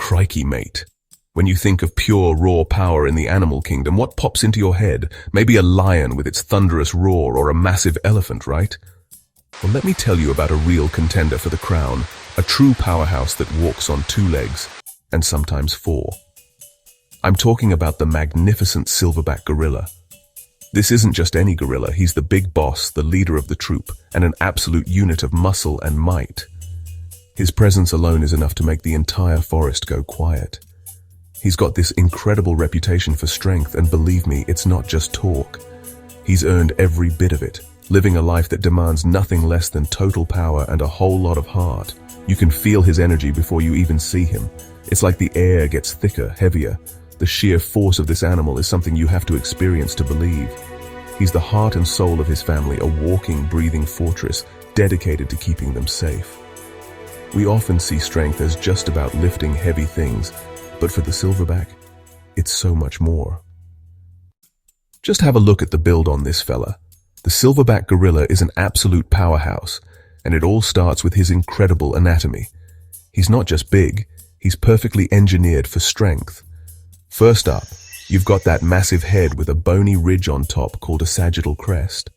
Crikey, mate. When you think of pure, raw power in the animal kingdom, what pops into your head? Maybe a lion with its thunderous roar or a massive elephant, right? Well, let me tell you about a real contender for the crown, a true powerhouse that walks on two legs, and sometimes four. I'm talking about the magnificent silverback gorilla. This isn't just any gorilla, he's the big boss, the leader of the troop, and an absolute unit of muscle and might. His presence alone is enough to make the entire forest go quiet. He's got this incredible reputation for strength, and believe me, it's not just talk. He's earned every bit of it, living a life that demands nothing less than total power and a whole lot of heart. You can feel his energy before you even see him. It's like the air gets thicker, heavier. The sheer force of this animal is something you have to experience to believe. He's the heart and soul of his family, a walking, breathing fortress dedicated to keeping them safe. We often see strength as just about lifting heavy things, but for the silverback, it's so much more. Just have a look at the build on this fella. The silverback gorilla is an absolute powerhouse, and it all starts with his incredible anatomy. He's not just big, he's perfectly engineered for strength. First up, you've got that massive head with a bony ridge on top called a sagittal crest.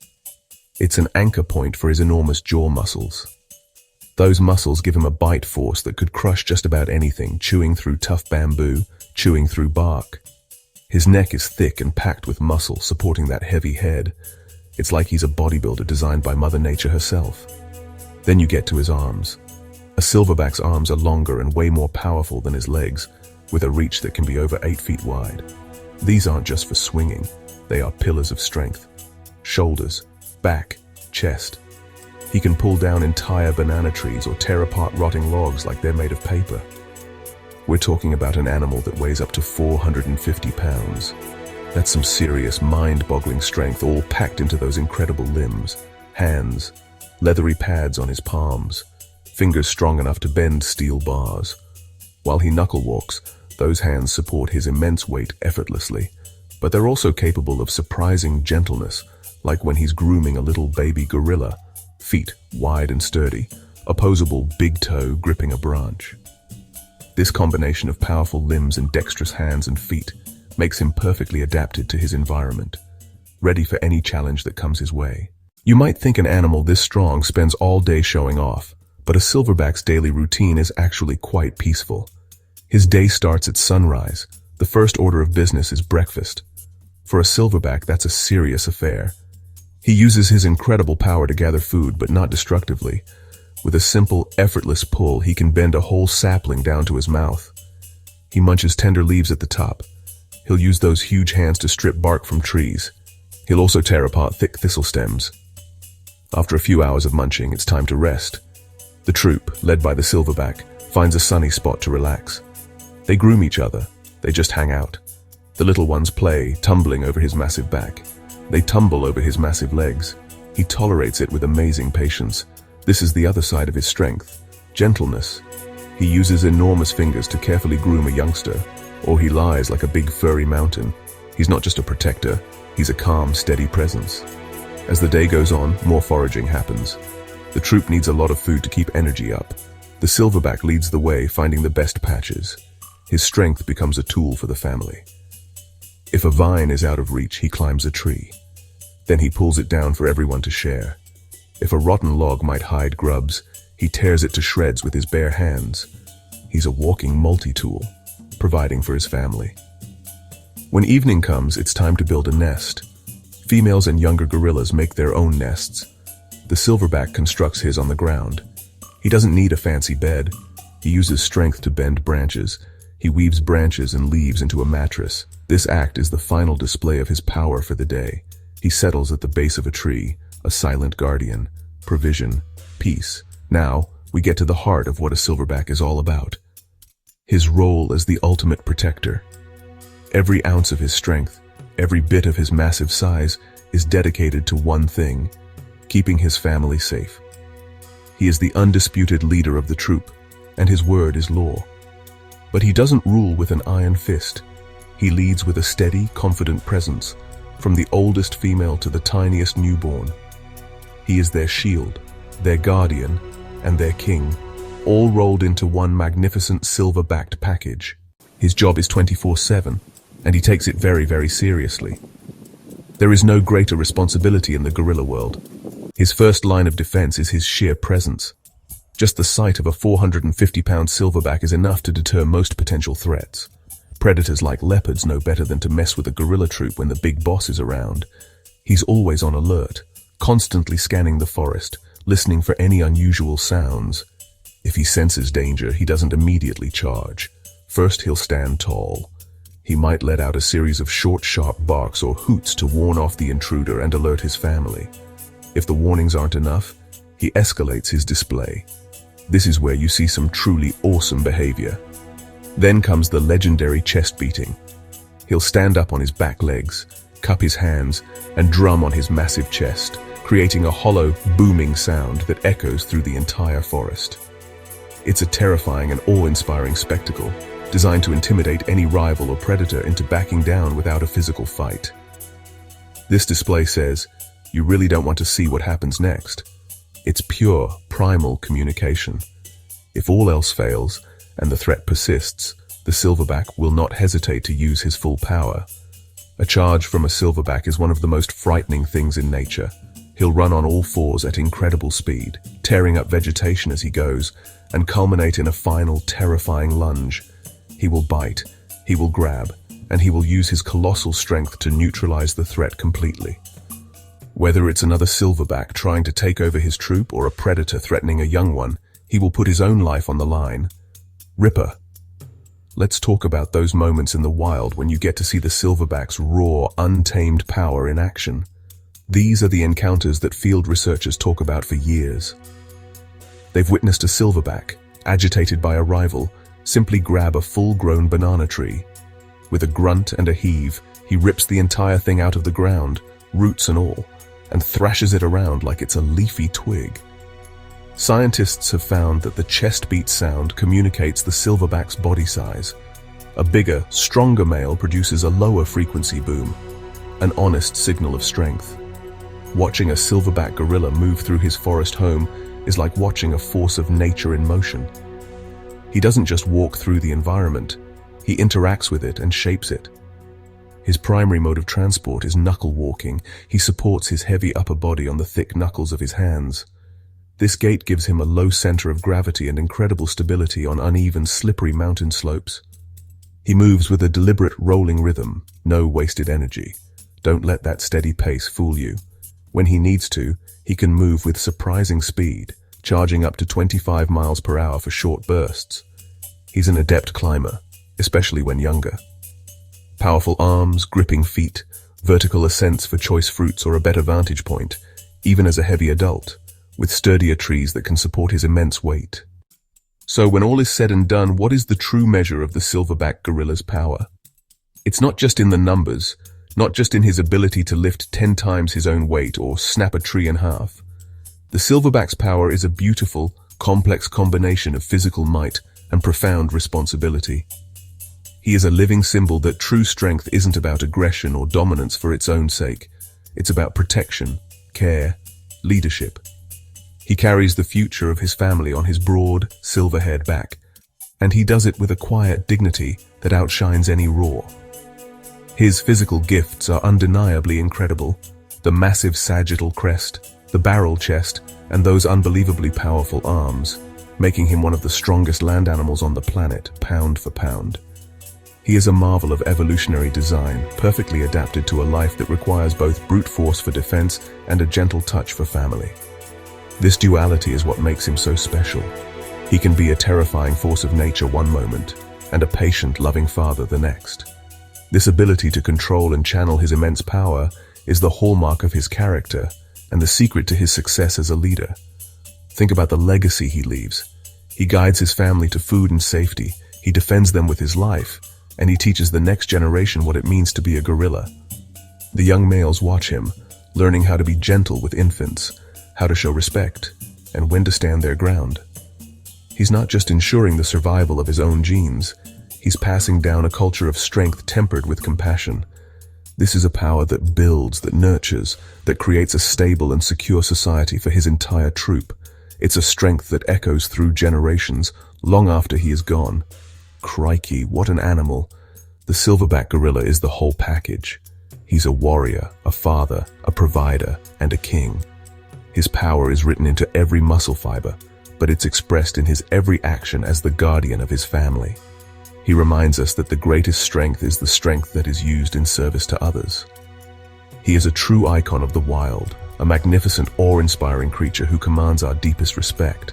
It's an anchor point for his enormous jaw muscles. Those muscles give him a bite force that could crush just about anything, chewing through tough bamboo, chewing through bark. His neck is thick and packed with muscle, supporting that heavy head. It's like he's a bodybuilder designed by Mother Nature herself. Then you get to his arms. A silverback's arms are longer and way more powerful than his legs, with a reach that can be over 8 feet wide. These aren't just for swinging, they are pillars of strength. Shoulders, back, chest. He can pull down entire banana trees or tear apart rotting logs like they're made of paper. We're talking about an animal that weighs up to 450 pounds. That's some serious, mind-boggling strength, all packed into those incredible limbs. Hands, leathery pads on his palms, fingers strong enough to bend steel bars. While he knuckle walks, those hands support his immense weight effortlessly, but they're also capable of surprising gentleness, like when he's grooming a little baby gorilla, feet wide and sturdy, opposable big toe gripping a branch. This combination of powerful limbs and dexterous hands and feet makes him perfectly adapted to his environment, ready for any challenge that comes his way. You might think an animal this strong spends all day showing off, but a silverback's daily routine is actually quite peaceful. His day starts at sunrise. The first order of business is breakfast. For a silverback, that's a serious affair. He uses his incredible power to gather food, but not destructively. With a simple, effortless pull, he can bend a whole sapling down to his mouth. He munches tender leaves at the top. He'll use those huge hands to strip bark from trees. He'll also tear apart thick thistle stems. After a few hours of munching, it's time to rest. The troop, led by the silverback, finds a sunny spot to relax. They groom each other. They just hang out. The little ones play, tumbling over his massive back. They tumble over his massive legs. He tolerates it with amazing patience. This is the other side of his strength, gentleness. He uses enormous fingers to carefully groom a youngster, or he lies like a big furry mountain. He's not just a protector, he's a calm, steady presence. As the day goes on, more foraging happens. The troop needs a lot of food to keep energy up. The silverback leads the way, finding the best patches. His strength becomes a tool for the family. If a vine is out of reach, he climbs a tree. Then he pulls it down for everyone to share. If a rotten log might hide grubs, he tears it to shreds with his bare hands. He's a walking multi-tool, providing for his family. When evening comes, it's time to build a nest. Females and younger gorillas make their own nests. The silverback constructs his on the ground. He doesn't need a fancy bed. He uses strength to bend branches. He weaves branches and leaves into a mattress. This act is the final display of his power for the day. He settles at the base of a tree, a silent guardian, provision, peace. Now, we get to the heart of what a silverback is all about. His role as the ultimate protector. Every ounce of his strength, every bit of his massive size is dedicated to one thing: keeping his family safe. He is the undisputed leader of the troop, and his word is law. But he doesn't rule with an iron fist. He leads with a steady, confident presence, from the oldest female to the tiniest newborn. He is their shield, their guardian, and their king. all rolled into one magnificent silver-backed package. His job is 24/7, and he takes it very, very seriously. There is no greater responsibility in the gorilla world. His first line of defense is his sheer presence. Just the sight of a 450-pound silverback is enough to deter most potential threats. Predators like leopards know better than to mess with a gorilla troop when the big boss is around. He's always on alert, constantly scanning the forest, listening for any unusual sounds. If he senses danger, he doesn't immediately charge. First, he'll stand tall. He might let out a series of short, sharp barks or hoots to warn off the intruder and alert his family. If the warnings aren't enough, he escalates his display. This is where you see some truly awesome behavior. Then comes the legendary chest beating. He'll stand up on his back legs, cup his hands, and drum on his massive chest, creating a hollow, booming sound that echoes through the entire forest. It's a terrifying and awe-inspiring spectacle, designed to intimidate any rival or predator into backing down without a physical fight. This display says, you really don't want to see what happens next. It's pure, primal communication. If all else fails, and the threat persists, the silverback will not hesitate to use his full power. A charge from a silverback is one of the most frightening things in nature. He'll run on all fours at incredible speed, tearing up vegetation as he goes, and culminate in a final, terrifying lunge. He will bite, he will grab, and he will use his colossal strength to neutralize the threat completely. Whether it's another silverback trying to take over his troop or a predator threatening a young one, he will put his own life on the line. Ripper. Let's talk about those moments in the wild when you get to see the silverback's raw, untamed power in action. These are the encounters that field researchers talk about for years. They've witnessed a silverback, agitated by a rival, simply grab a full-grown banana tree. With a grunt and a heave, he rips the entire thing out of the ground, roots and all, and thrashes it around like it's a leafy twig. Scientists have found that the chest beat sound communicates the silverback's body size. A bigger, stronger male produces a lower frequency boom, an honest signal of strength. Watching a silverback gorilla move through his forest home is like watching a force of nature in motion. He doesn't just walk through the environment, he interacts with it and shapes it. His primary mode of transport is knuckle walking. He supports his heavy upper body on the thick knuckles of his hands. This gait gives him a low center of gravity and incredible stability on uneven, slippery mountain slopes. He moves with a deliberate rolling rhythm, no wasted energy. Don't let that steady pace fool you. When he needs to, he can move with surprising speed, charging up to 25 miles per hour for short bursts. He's an adept climber, especially when younger. Powerful arms, gripping feet, vertical ascents for choice fruits or a better vantage point, even as a heavy adult, with sturdier trees that can support his immense weight. So when all is said and done, what is the true measure of the silverback gorilla's power? It's not just in the numbers, not just in his ability to lift 10 times his own weight or snap a tree in half. The silverback's power is a beautiful, complex combination of physical might and profound responsibility. He is a living symbol that true strength isn't about aggression or dominance for its own sake. It's about protection, care, leadership. He carries the future of his family on his broad, silver-haired back, and he does it with a quiet dignity that outshines any roar. His physical gifts are undeniably incredible: the massive sagittal crest, the barrel chest, and those unbelievably powerful arms, making him one of the strongest land animals on the planet, pound for pound. He is a marvel of evolutionary design, perfectly adapted to a life that requires both brute force for defense and a gentle touch for family. This duality is what makes him so special. He can be a terrifying force of nature one moment, and a patient, loving father the next. This ability to control and channel his immense power is the hallmark of his character and the secret to his success as a leader. Think about the legacy he leaves. He guides his family to food and safety, he defends them with his life, and he teaches the next generation what it means to be a gorilla. The young males watch him, learning how to be gentle with infants, how to show respect, and when to stand their ground. He's not just ensuring the survival of his own genes, he's passing down a culture of strength tempered with compassion. This is a power that builds, that nurtures, that creates a stable and secure society for his entire troop. It's a strength that echoes through generations, long after he is gone. Crikey, what an animal. The silverback gorilla is the whole package. He's a warrior, a father, a provider, and a king. His power is written into every muscle fiber, but it's expressed in his every action as the guardian of his family. He reminds us that the greatest strength is the strength that is used in service to others. He is a true icon of the wild, a magnificent, awe-inspiring creature who commands our deepest respect.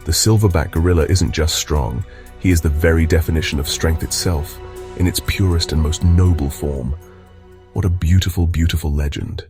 The silverback gorilla isn't just strong, he is the very definition of strength itself, in its purest and most noble form. What a beautiful, beautiful legend.